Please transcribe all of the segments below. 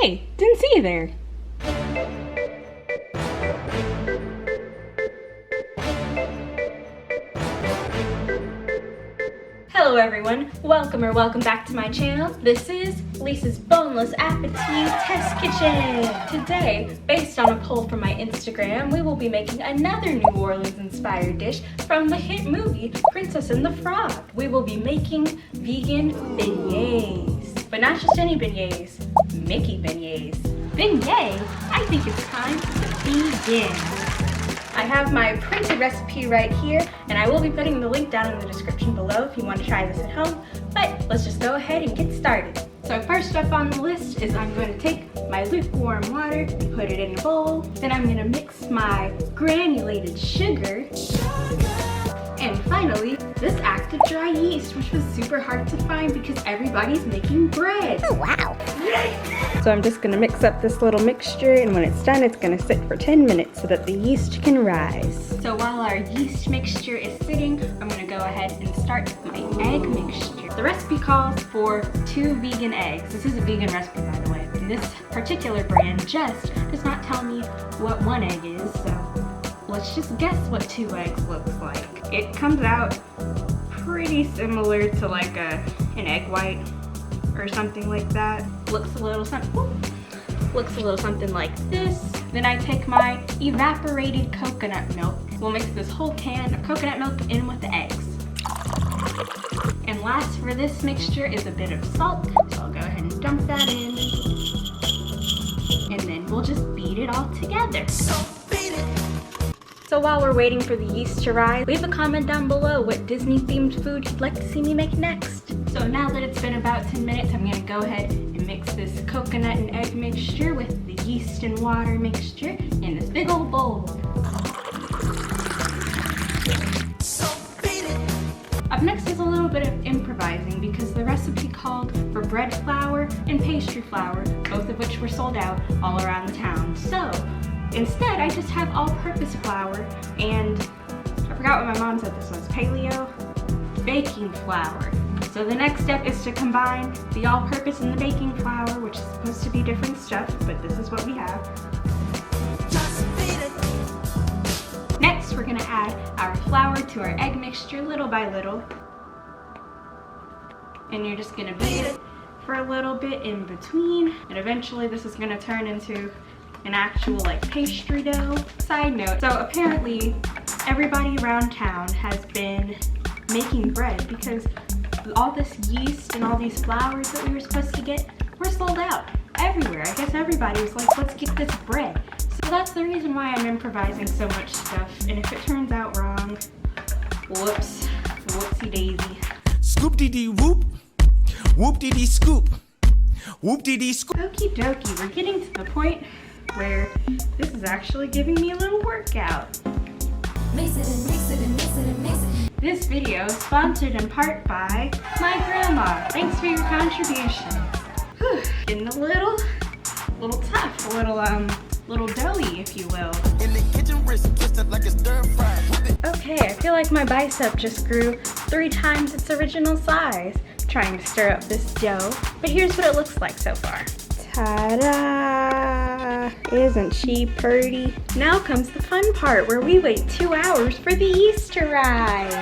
Hey, didn't see you there. Hello everyone, welcome back to my channel. This is Lisa's Boneless Appetite Test Kitchen. Today, based on a poll from my Instagram, we will be making another New Orleans inspired dish from the hit movie Princess and the Frog. We will be making vegan beignets, but not just any beignets, Mickey beignets. Beignet? I think it's time to begin. I have my printed recipe right here, and I will be putting the link down in the description below if you want to try this at home, but let's just go ahead and get started. So first up on the list is I'm going to take my lukewarm water and put it in a bowl. Then I'm going to mix my granulated sugar. And finally, this active dry yeast, which was super hard to find because everybody's making bread. Oh, wow. So I'm just gonna mix up this little mixture, and when it's done, it's gonna sit for 10 minutes so that the yeast can rise. So while our yeast mixture is sitting, I'm gonna go ahead and start with my egg mixture. The recipe calls for 2 vegan eggs. This is a vegan recipe, by the way. And this particular brand just does not tell me what 1 egg is, so let's just guess what 2 eggs looks like. It comes out pretty similar to like an egg white or something like that. Looks a little something like this. Then I take my evaporated coconut milk. We'll mix this whole can of coconut milk in with the eggs. And last for this mixture is a bit of salt. So I'll go ahead and dump that in. And then we'll just beat it all together. So while we're waiting for the yeast to rise, leave a comment down below what Disney themed food you'd like to see me make next. So now that it's been about 10 minutes, I'm gonna go ahead and mix this coconut and egg mixture with the yeast and water mixture in this big old bowl. Up next is a little bit of improvising because the recipe called for bread flour and pastry flour, both of which were sold out all around the town. So instead, I just have all-purpose flour and I forgot what my mom said this was, paleo baking flour. So the next step is to combine the all-purpose and the baking flour, which is supposed to be different stuff, but this is what we have. Next, we're gonna add our flour to our egg mixture little by little. And you're just gonna beat it for a little bit in between. And eventually this is gonna turn into an actual like pastry dough. Side note, so apparently everybody around town has been making bread because all this yeast and all these flours that we were supposed to get were sold out everywhere. I guess everybody was like, let's get this bread. So that's the reason why I'm improvising so much stuff. And if it turns out wrong, whoops, whoopsie daisy. Scoop dee dee whoop, whoop dee dee scoop, whoop dee dee scoop. Okie dokie, we're getting to the point where this is actually giving me a little workout. Mix it and mix it and mix it and mix it. This video is sponsored in part by my grandma. Thanks for your contributions. Whew. Getting a little tough, a little doughy, if you will. In the kitchen wrist twisted like a stir fry. Okay, I feel like my bicep just grew 3 times its original size trying to stir up this dough. But here's what it looks like so far. Ta-da! Isn't she pretty? Now comes the fun part where we wait 2 hours for the yeast to rise.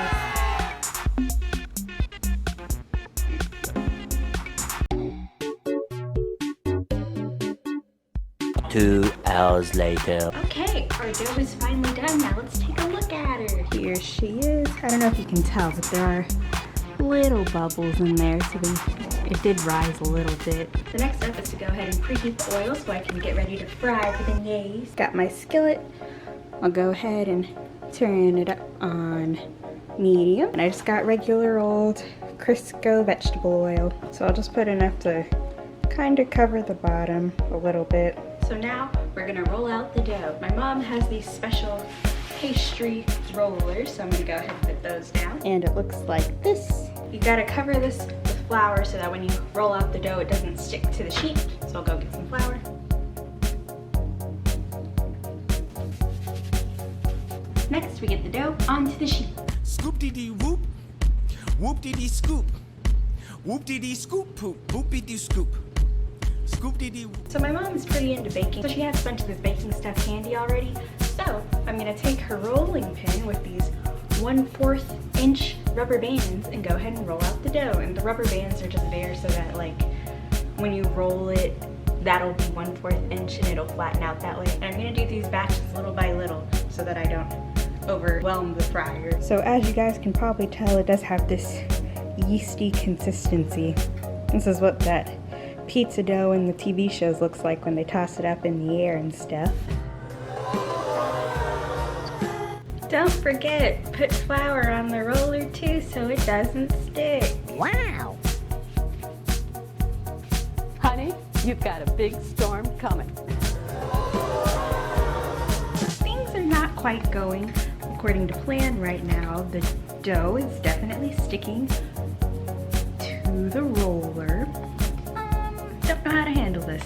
Two hours later. Okay, our dough is finally done. Now let's take a look at her. Here she is. I don't know if you can tell, but there are little bubbles in there, so it did rise a little bit. The next step is to go ahead and preheat the oil so I can get ready to fry the beignets. Got my skillet. I'll go ahead and turn it up on medium. And I just got regular old Crisco vegetable oil. So I'll just put enough to kind of cover the bottom a little bit. So now we're gonna roll out the dough. My mom has these special pastry rollers, so I'm gonna go ahead and put those down. And it looks like this. You gotta cover this with flour so that when you roll out the dough, it doesn't stick to the sheet. So I'll go get some flour. Next, we get the dough onto the sheet. Scoop dee dee whoop, whoop dee dee scoop, whoop dee dee scoop poop, whoop dee dee scoop. scoop dee dee. So my mom is pretty into baking, so she has a bunch of this baking stuff handy already. So I'm gonna take her rolling pin with these 1/4 inch rubber bands and go ahead and roll out the dough. And the rubber bands are just there so that like when you roll it, that'll be 1/4 inch and it'll flatten out that way. And I'm gonna do these batches little by little so that I don't overwhelm the fryer. So as you guys can probably tell, it does have this yeasty consistency. This is what that pizza dough in the TV shows looks like when they toss it up in the air and stuff. Don't forget, put flour on the roller too so it doesn't stick. Wow! Honey, you've got a big storm coming. Things are not quite going according to plan right now. The dough is definitely sticking to the roller. Don't know how to handle this.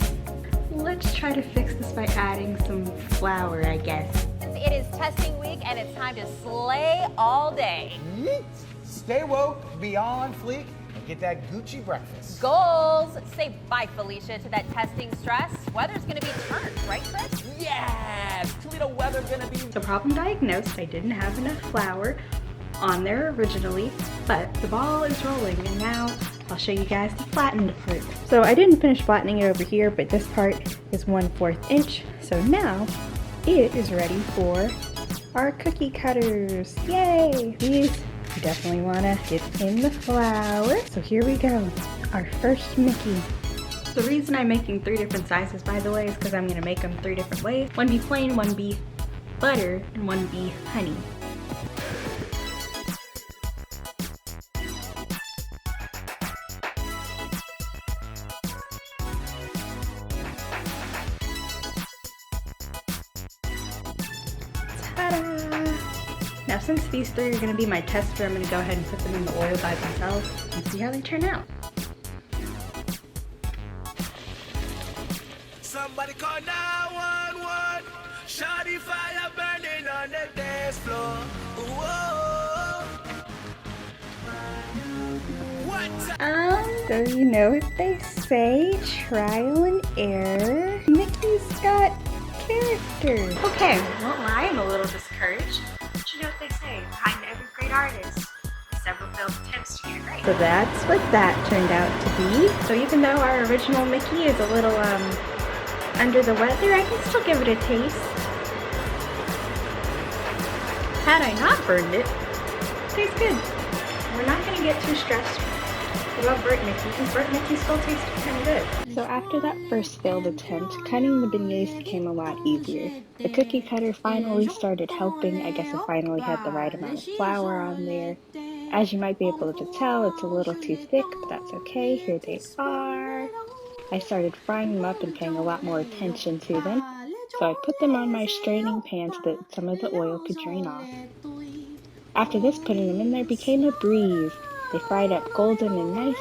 Let's try to fix this by adding some flour, I guess. It is testing week and it's time to slay all day. Yeet. Stay woke, be on fleek, and get that Gucci breakfast. Goals. Say bye, Felicia, to that testing stress. Weather's gonna be turned, right, Chris? Yes! Toledo weather gonna be... So problem diagnosed, I didn't have enough flour on there originally, but the ball is rolling and now I'll show you guys the flattened part. So I didn't finish flattening it over here, but this part is 1/4 inch. So now it is ready for our cookie cutters. Yay! These you definitely want to dip in the flour. So here we go, our first Mickey. The reason I'm making 3 different sizes, by the way, is because I'm going to make them 3 different ways. One be plain, one be butter, and one be honey. Now since these 3 are going to be my tester, I'm going to go ahead and put them in the oil by themselves and see how they turn out. Somebody call 911. Shawty fire burning on the dance floor. What? So you know what they say, trial and error. Mickey's got character. Okay, well I am a little discouraged. But you know what they say, behind every great artist, several failed attempts to get it right. So that's what that turned out to be. So even though our original Mickey is a little under the weather, I can still give it a taste. Had I not burned it, tastes good. We're not gonna get too stressed about burnt Mickey, because burnt Mickey still tastes kind of good. So after that first failed attempt, cutting the beignets became a lot easier. The cookie cutter finally started helping. I guess it finally had the right amount of flour on there. As you might be able to tell, it's a little too thick, but that's okay. Here they are. I started frying them up and paying a lot more attention to them. So I put them on my straining pan so that some of the oil could drain off. After this, putting them in there became a breeze. They fried up golden and nice.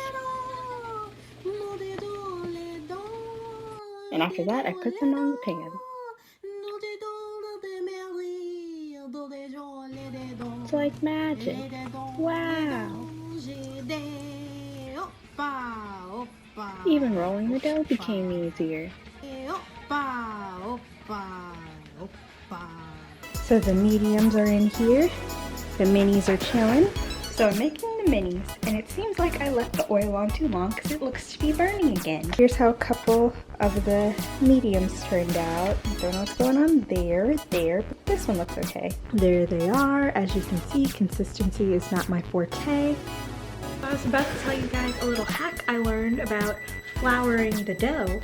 And after that, I put them on the pan. It's like magic. Wow! Even rolling the dough became easier. So the mediums are in here. The minis are chilling. So I'm making the minis, and it seems like I left the oil on too long because it looks to be burning again. Here's how a couple of the mediums turned out. Don't know what's going on there, but this one looks okay. There they are. As you can see, consistency is not my forte. I was about to tell you guys a little hack I learned about flouring the dough,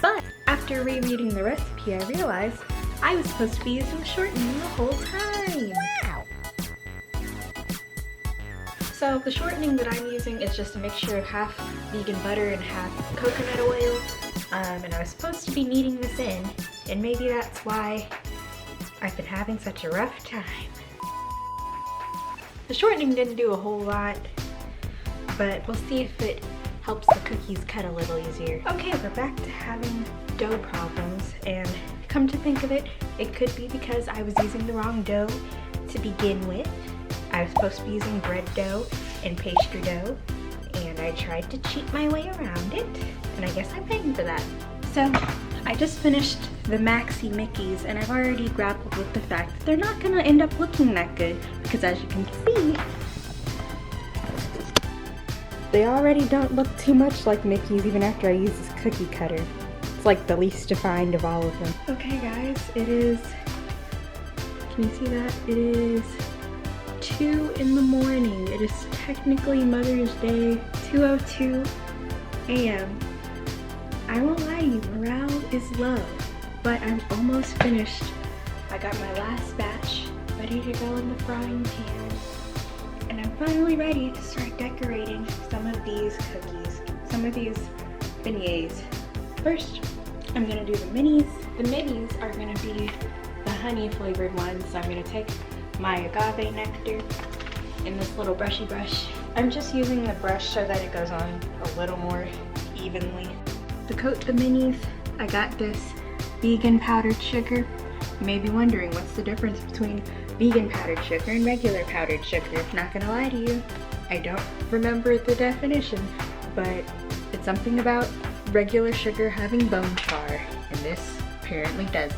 but after rereading the recipe, I realized I was supposed to be using shortening the whole time. Wow! So the shortening that I'm using is just a mixture of half vegan butter and half coconut oil, and I was supposed to be kneading this in, and maybe that's why I've been having such a rough time. The shortening didn't do a whole lot, but we'll see if it helps the cookies cut a little easier. Okay, we're back to having dough problems, and come to think of it, it could be because I was using the wrong dough to begin with. I was supposed to be using bread dough and pastry dough, and I tried to cheat my way around it, and I guess I'm paying for that. So I just finished the Maxi Mickeys and I've already grappled with the fact that they're not gonna end up looking that good because as you can see, they already don't look too much like Mickey's even after I use this cookie cutter. It's like the least defined of all of them. Okay guys, it is, can you see that? It is 2 in the morning. It is technically Mother's Day, 2:02 a.m. I won't lie to you, morale is low, but I'm almost finished. I got my last batch ready to go in the frying pan, and I'm finally ready to start decorating some of these cookies, some of these beignets. First, I'm gonna do the minis. The minis are gonna be the honey flavored ones, so I'm gonna take my agave nectar in this little brushy brush. I'm just using the brush so that it goes on a little more evenly. To coat the minis, I got this vegan powdered sugar. You may be wondering what's the difference between vegan powdered sugar and regular powdered sugar. Not gonna lie to you, I don't remember the definition, but it's something about regular sugar having bone char, and this apparently doesn't.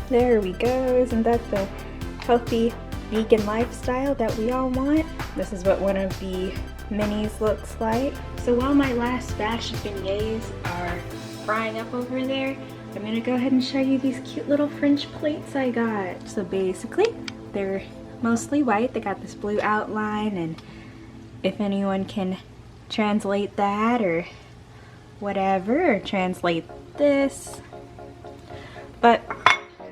There we go, isn't that the healthy vegan lifestyle that we all want? This is what one of the minis looks like. So while my last batch of beignets are frying up over there, I'm gonna go ahead and show you these cute little French plates I got. So basically, they're mostly white. They got this blue outline, and if anyone can translate that or whatever, or translate this. But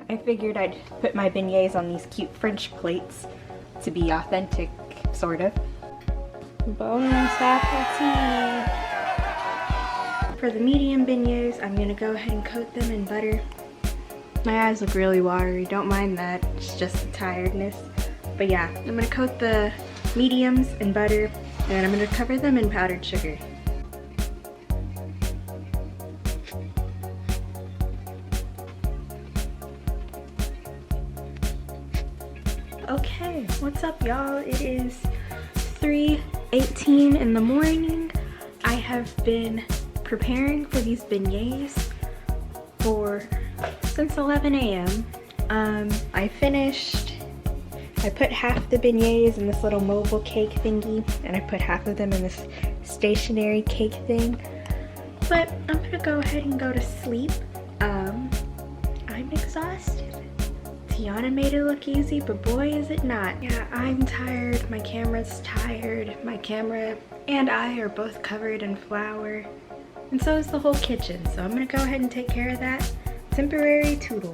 I figured I'd put my beignets on these cute French plates to be authentic, sort of. Bon appetit! For the medium beignets, I'm gonna go ahead and coat them in butter. My eyes look really watery, don't mind that, it's just the tiredness. But yeah, I'm gonna coat the mediums in butter, and I'm gonna cover them in powdered sugar. Okay, what's up y'all? It is 3:18 in the morning. I have been preparing for these beignets since 11 a.m. I put half the beignets in this little mobile cake thingy, and I put half of them in this stationary cake thing. But I'm gonna go ahead and go to sleep. I'm exhausted. Tiana made it look easy, but boy is it not. Yeah, I'm tired, my camera's tired, my camera and I are both covered in flour, and so is the whole kitchen, so I'm gonna go ahead and take care of that. Temporary toodle.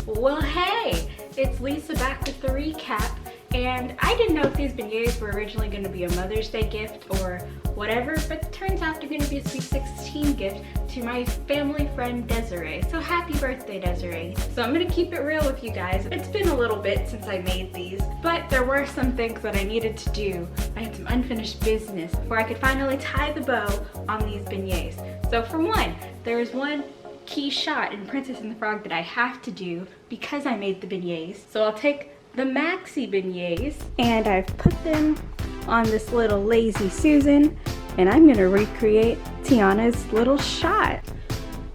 Well hey, it's Lisa back with the recap, and I didn't know if these beignets were originally going to be a Mother's Day gift or whatever, but it turns out they're going to be a Sweet 16 gift to my family friend Desiree. So happy birthday, Desiree. So I'm going to keep it real with you guys. It's been a little bit since I made these, but there were some things that I needed to do. I had some unfinished business before I could finally tie the bow on these beignets. So for one, there is one key shot in Princess and the Frog that I have to do because I made the beignets. So I'll take the Maxi beignets and I've put them on this little Lazy Susan, and I'm gonna recreate Tiana's little shot.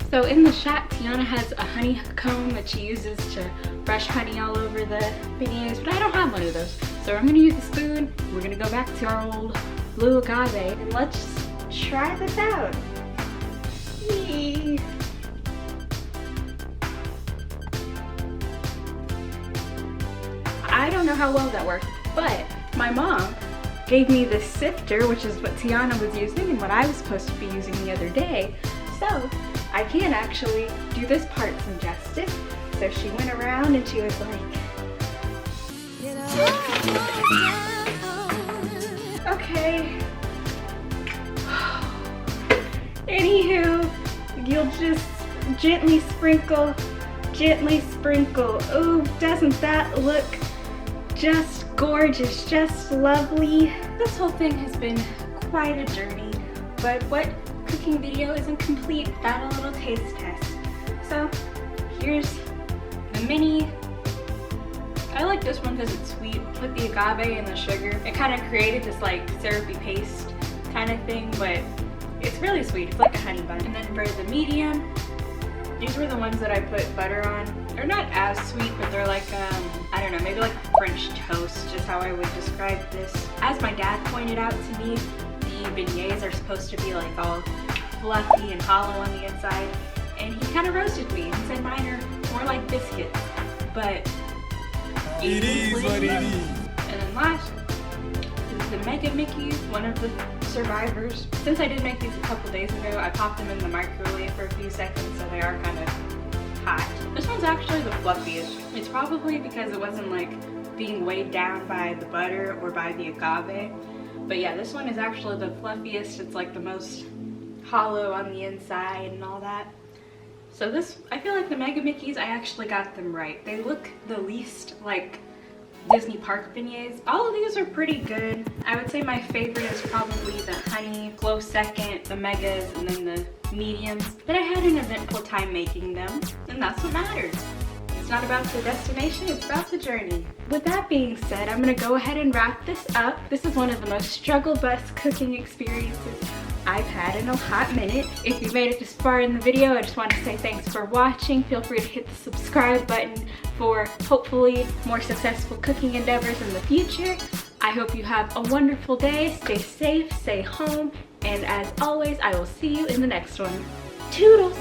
So in the shot, Tiana has a honeycomb that she uses to brush honey all over the beignets, but I don't have one of those. So I'm gonna use a spoon. We're gonna go back to our old blue agave and let's try this out. Yee. I don't know how well that worked, but my mom gave me this sifter, which is what Tiana was using and what I was supposed to be using the other day. So I can actually do this part some justice. So she went around and she was like, okay. Anywho, you'll just gently sprinkle. Ooh, doesn't that look just gorgeous, just lovely? This whole thing has been quite a journey, but what cooking video isn't complete without a little taste test? So here's the mini. I like this one because it's sweet. with the agave and the sugar, it kind of created this like syrupy paste kind of thing, but it's really sweet. It's like a honey bun. And then for the medium, these were the ones that I put butter on. They're not as sweet, but they're like, I don't know, maybe like French toast, is how I would describe this. As my dad pointed out to me, the beignets are supposed to be like all fluffy and hollow on the inside. And he kind of roasted me and said mine are more like biscuits. But It is what it is. And then last is the Mega Mickeys, one of the survivors. Since I did make these a couple days ago, I popped them in the microwave for a few seconds, so they are kind of hot. This one's actually the fluffiest. It's probably because it wasn't like being weighed down by the butter or by the agave. But yeah, this one is actually the fluffiest. It's like the most hollow on the inside and all that. So this, I feel like the Mega Mickeys, I actually got them right. They look the least like Disney park beignets. All of these are pretty good. I would say my favorite is probably the honey, close second, the megas, and then the mediums. But I had an eventful time making them, and that's what matters. It's not about the destination, it's about the journey. With that being said, I'm gonna go ahead and wrap this up. This is one of the most struggle bus cooking experiences I've had in a hot minute. If you made it this far in the video, I just want to say thanks for watching. Feel free to hit the subscribe button for hopefully more successful cooking endeavors in the future. I hope you have a wonderful day. Stay safe, stay home, and as always, I will see you in the next one. Toodles!